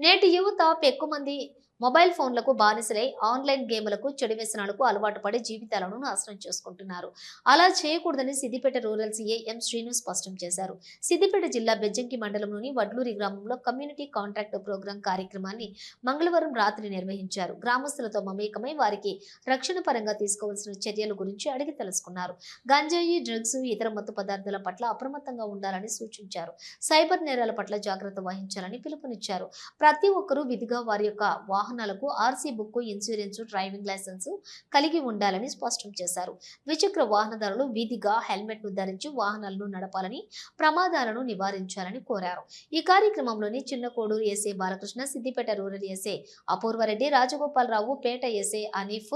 నేటి యువత ఎక్కువ మంది మొబైల్ ఫోన్లకు బానిసలై ఆన్లైన్ గేమ్లకు చెడు వ్యసనాలకు అలవాటు పడి జీవితాలను నాశనం చేసుకుంటున్నారు. అలా చేయకూడదని సిద్దిపేట రూరల్ సీఐ ఎం శ్రీను స్పష్టం చేశారు. సిద్దిపేట జిల్లా బెజ్జంకి మండలంలోని వడ్లూరి గ్రామంలో కమ్యూనిటీ కాంట్రాక్ట్ ప్రోగ్రాం కార్యక్రమాన్ని మంగళవారం రాత్రి నిర్వహించారు. గ్రామస్తులతో మమేకమై వారికి రక్షణ పరంగా తీసుకోవాల్సిన చర్యల గురించి అడిగి తెలుసుకున్నారు. గంజాయి, డ్రగ్స్, ఇతర మత్తు పదార్థాల పట్ల అప్రమత్తంగా ఉండాలని సూచించారు. సైబర్ నేరాల పట్ల జాగ్రత్త వహించాలని పిలుపునిచ్చారు. ప్రతి ఒక్కరూ విధిగా వారి యొక్క వాహనాలకు RC book, insurance, driving licence కలిగి ఉండాలని స్పష్టం చేశారు. ద్విచక్ర వాహనదారులు విధిగా హెల్మెట్ ను ధరించి వాహనాలను నడపాలని, ప్రమాదాలను నివారించాలని కోరారు. ఈ కార్యక్రమంలోని Chinna Kodur SA Balakrishna, Siddipet rural SA Apurva Reddy, Rajagopala Rao, Peta SA Anif,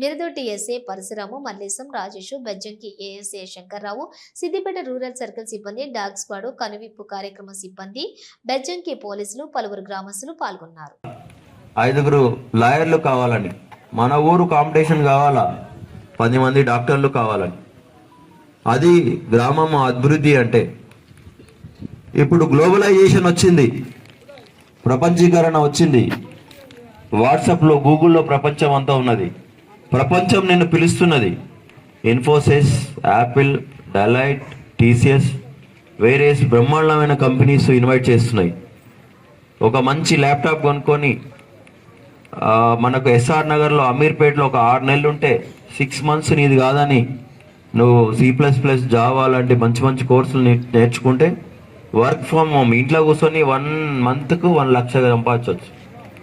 Miradotti SA Parashuramu, Mallesham, Rajesh, Bejjanki ASA Shankar Rao, Siddipet rural circle సిబ్బంది, డాగ్ స్క్వాడ్, కనువిప్పు కార్యక్రమ సిబ్బంది, బెజ్జంకి పోలీసులు, పలువురు గ్రామస్తులు పాల్గొన్నారు. 5 లాయర్లు కావాలని, మన ఊరు కాంపిటీషన్ కావాలా, 10 మంది డాక్టర్లు కావాలని. అది గ్రామం అభివృద్ధి అంటే. ఇప్పుడు గ్లోబలైజేషన్ వచ్చింది, ప్రపంచీకరణ వచ్చింది. వాట్సాప్లో, గూగుల్లో ప్రపంచం అంతా ఉన్నది. ప్రపంచం నిన్ను పిలుస్తున్నది. Infosys, Apple, Deloitte, TCS, various బ్రహ్మాండమైన కంపెనీస్ ఇన్వైట్ చేస్తున్నాయి. ఒక మంచి ల్యాప్టాప్ కొనుక్కొని మనకు ఎస్ఆర్ నగర్లో, అమీర్పేటలో ఒక 6 నెలలు ఉంటే 6 మంత్స్ నీది కాదని నువ్వు C++, జావా లాంటి మంచి మంచి కోర్సులు నేర్చుకుంటే వర్క్ ఫ్రమ్ హోమ్ ఇంట్లో కూర్చొని 1 మంత్కు 1 లక్ష సంపాదించవచ్చు.